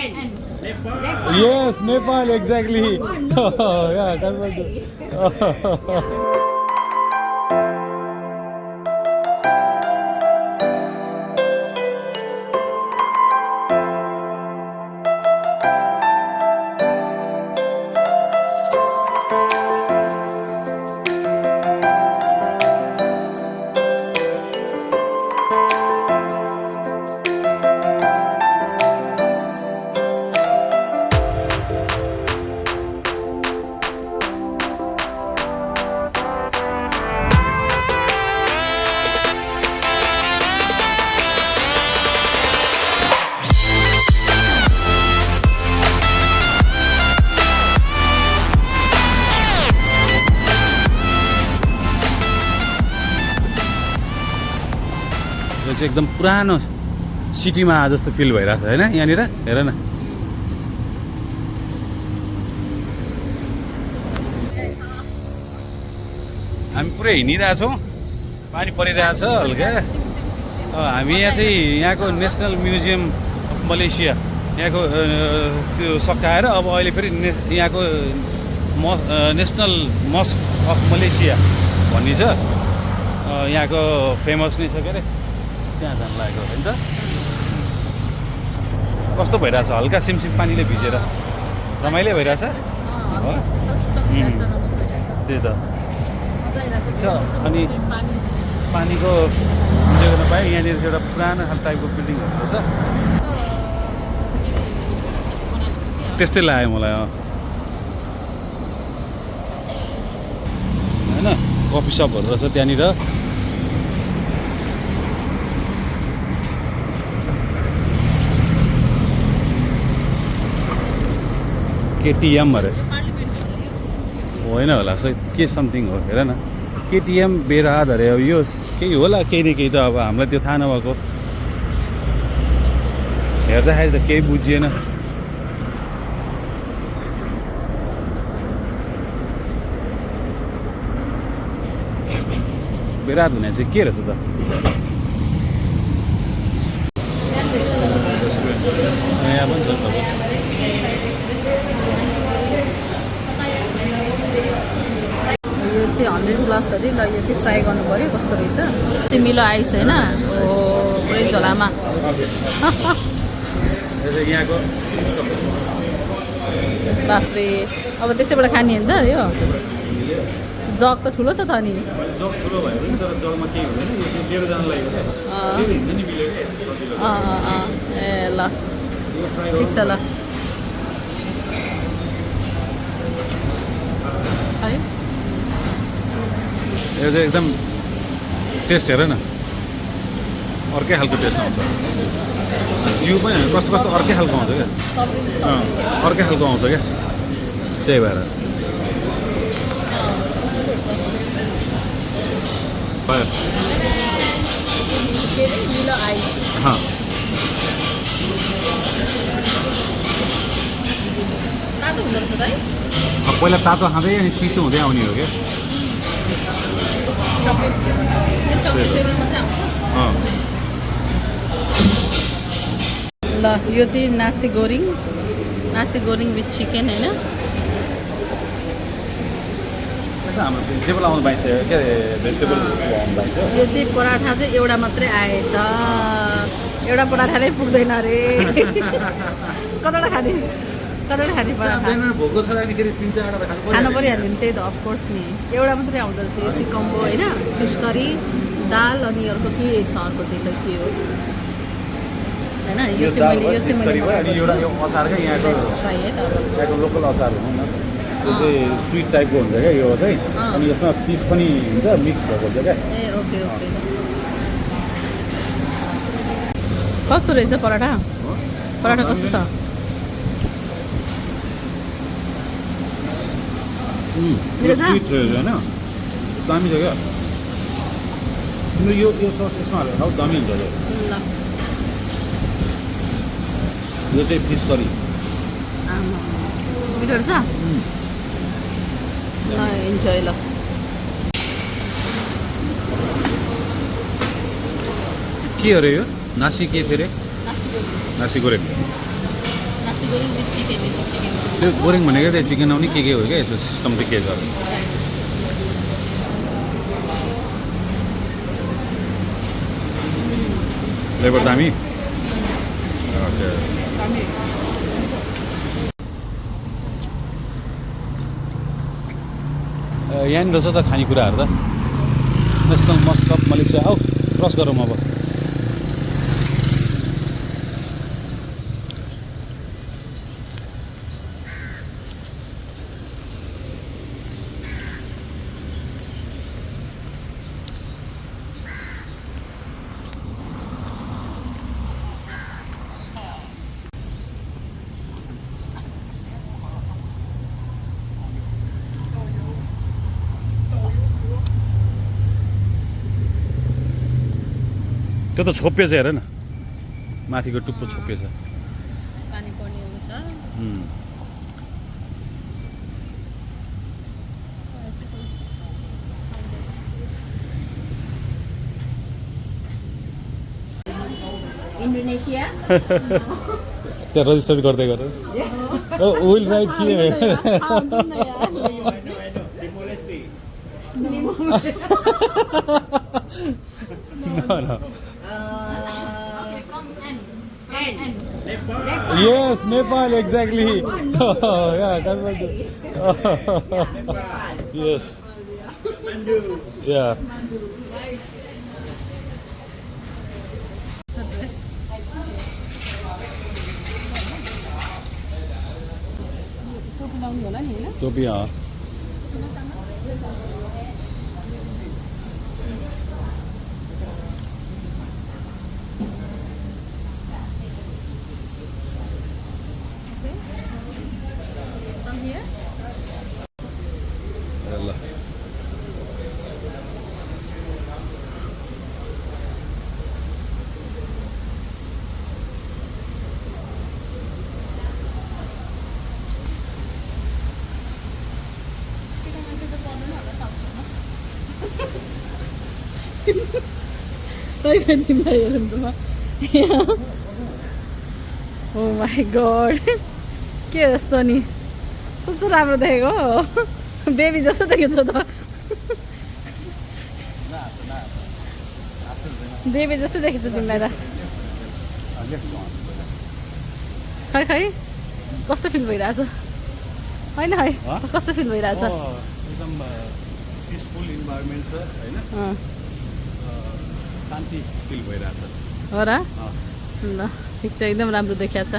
Yes, Nepal, exactly. Yeah, Kathmandu. एकदम पुरानो सिटीमा जस्तो फिल भइरहेछ हैन यहाँनिर हेर न हामी पुरै हिँडिरहेछौँ पानी परिरहेछ हल्का हामी यहाँ चाहिँ यहाँको नेसनल म्युजियम अफ मलेसिया यहाँको त्यो सकाएर अब अहिले फेरि यहाँको नेसनल मस्क अफ मलेसिया भन्ने छ यहाँको फेमस नै छ के अरे त्यहाँ जानु लागेको होइन त कस्तो भइरहेछ हल्का सिमसिम पानीले भिजेर रमाइलो भइरहेछ त्यही त अनि पानीको इन्जोय गर्न पाएँ यहाँनिर एउटा पुरानो खालको टाइपको बिल्डिङहरू छ त्यस्तै लाग्यो मलाई होइन कफी सपहरू रहेछ त्यहाँनिर केटिएम अरे होइन होला के समथिङ हो हेर न केटिएम बेराद अरे अब यो केही होला केही न केही त अब हामीलाई त्यो थाहा नभएको हेर्दाखेरि त केही बुझिएन बेराद हुने चाहिँ के रहेछ त यहाँ पनि छ यो चाहिँ 100+ अरे ल यो चाहिँ ट्राई गर्नु पर्यो कस्तो रहेछ त्यो मिलो आइस होइन ओ पुरै झोलामा बाफ्रे अब त्यसैबाट खाने हो नि त यो जग त ठुलो छ त अनि ए ल ठिक छ ल यो चाहिँ एकदम टेस्ट हेर न अर्कै खालको टेस्ट आउँछ जिउ पनि कस्तो कस्तो अर्कै खालको आउँछ क्या अर्कै खालको आउँछ क्या त्यही भएर पहिला तातो खाँदै अनि चिसो हुँदै आउने हो क्या ल यो चाहिँ नासी गोरिङ विथ चिकन होइन भेजिटेबल आउनु पाइन्छ के भेजिटेबल आउनु पाइन्छ यो चाहिँ पराठा चाहिँ एउटा मात्रै आएछ एउटा पराठाले पुग्दैन अरे कतिवटा खाने पराठा भोको छ खानु परिहाल्यो नि त्यही त अफकोर्स नि एउटा मात्रै आउँदो रहेछ यो चाहिँ कम्बो होइन फिस करी दाल अनि अर्को के छ अर्को चाहिँ त के हो होइन यो चाहिँ मैले लोकल अचार हो न यो चाहिँ स्विट टाइपको हुन्छ क्या यो चाहिँ अनि यसमा पिस पनि हुन्छ मिक्स भएको हुन्छ क्या ए ओके ओके कस्तो रहेछ पराठा कस्तो छ स्विट रहेछ होइन दामी छ क्या तिम्रो यो सस यसमा हालेर खाऊ दामी हुन्छ यो चाहिँ फिस करी मिठो रहेछ ल इन्जोय ल के अरे यो नासी के थियो अरे नासी गोरेङ Nasi goreng with chicken. त्यो गोरेङ भनेको त्यो चिकन आउने के हो क्या यसो सिस्टम चाहिँ के गर्नु फ्लेभर दामी यहाँनिर छ त खानेकुराहरू त नेसनल मस्क अफ मलेसिया आऊ क्रस गरौँ अब त्यो त छोपिएछ हेर न माथिको टुप्पो छोपिएछ पानी पर्ने हुन्छ Indonesia त्यहाँ रजिस्टर गर्दै गर will write here No. Yes, Nepal, exactly. Yeah, Kathmandu. Yes. Yeah. टोपी लाउनु होला नि हैन टोपी तिमीलाई हेरौँ त ओ माई गड के जस्तो नि कस्तो राम्रो देखेको बेबी जस्तो देखेको छ त बेबी जस्तो देखेको छ तिमीलाई त खै कस्तो फिल भइरहेछ होइन है कस्तो फिल भइरहेछ एकदम पिसफुल इन्भाइरोमेन्ट छ हैन शान्ति फिल भइरहेछ हो र ल ठिक छ एकदम राम्रो देखिया छ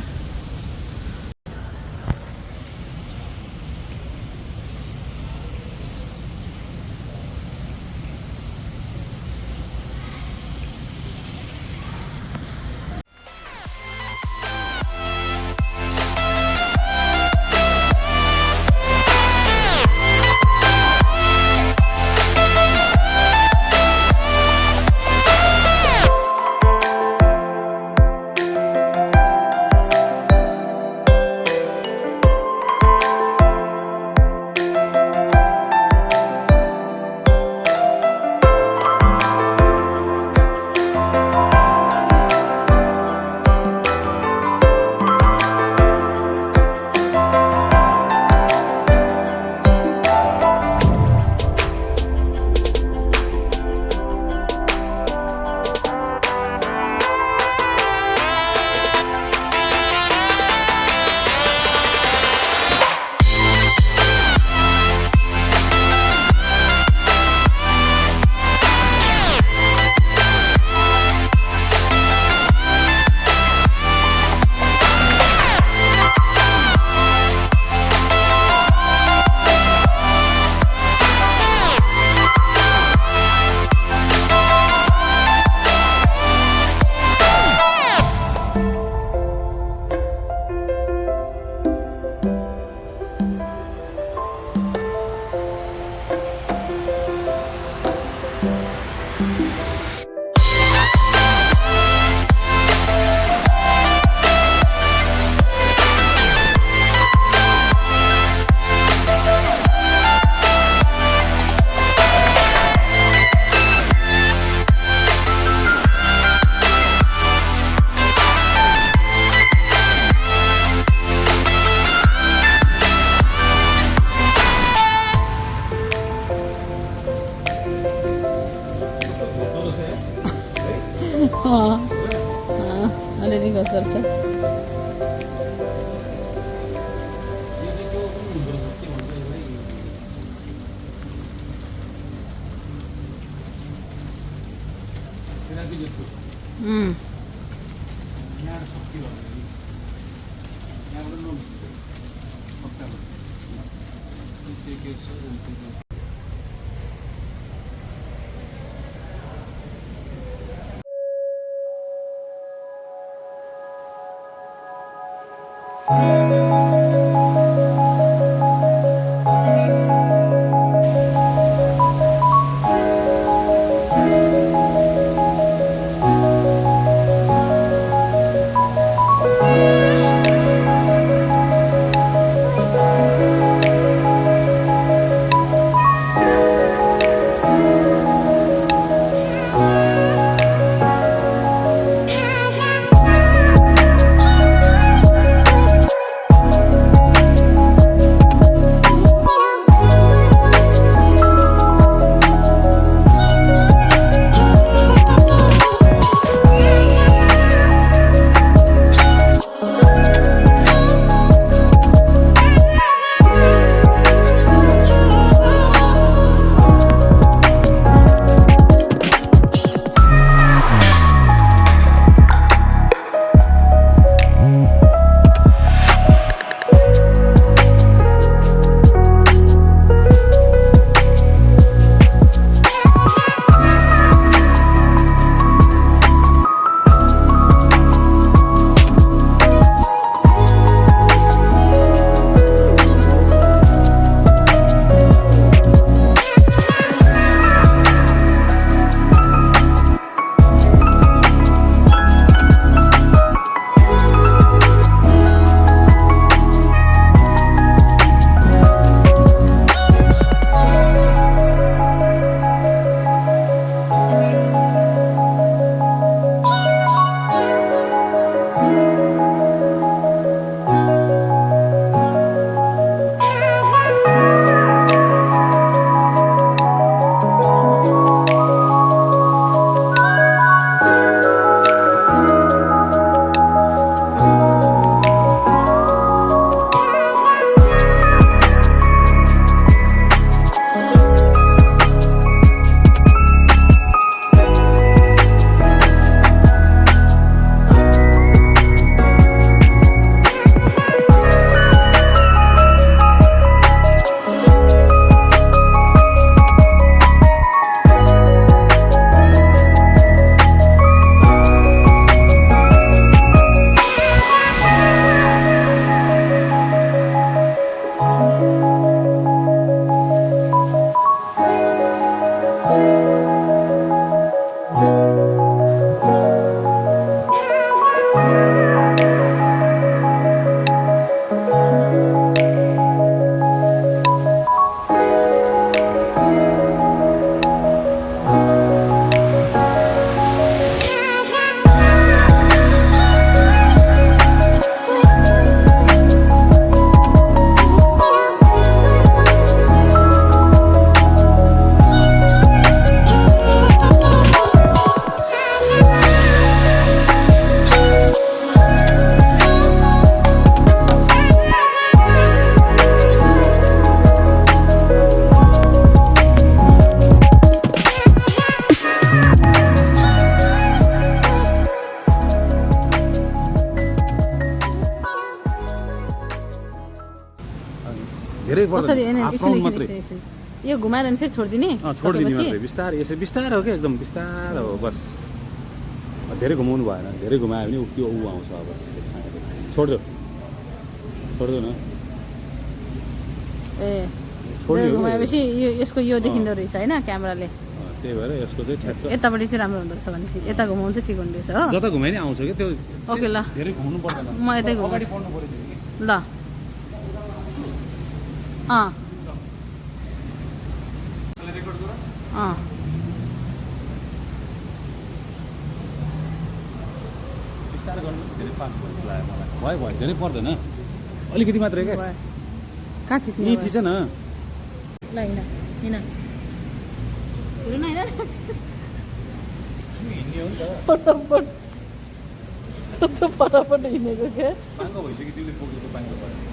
जस्तो यहाँ शक्ति भयो यहाँबाट नबिग्रियो भक्तपुर धेरै पर्दैन एकछिन मात्रै यो घुमाएर अनि फेरि छोडिदिने छोडिदिने मात्रै बिस्तारै यसो बिस्तारै हो क्या एकदम बिस्तारै हो बस धेरै घुमाउनु भएन धेरै घुमायो भने त्यो ऊ आउँछ अब छोड्दो छोड्दो न ए घुमाएपछि यो यसको यो देखिँदो रहेछ होइन क्यामेराले त्यही भएर यसको चाहिँ ठ्याक्क यतापट्टि चाहिँ राम्रो हुँदो रहेछ भनेपछि यता घुमाउनु चाहिँ ठिक हुँदो रहेछ हो जता घुमाइ नि आउँछ क्या त्यो ओके ल धेरै घुमाउनु पर्दैन म यतै घुमाउ अगाडि पढ्नु पर्यो ल रेकर्ड गर बिस्तारै गर्नु धेरै फास्ट भइस लाग्यो मलाई भयो धेरै पर्दैन अलिकति मात्रै क्या कहाँ थियो यहीँ थिएछ न ल हिँड हिँड हेर्नु न होइन हिँड्ने हो नि फटाफट फटाफट हिँडेको क्या पाङ्गो भइसक्यो तिमीले बोकेको पाङ्गो भयो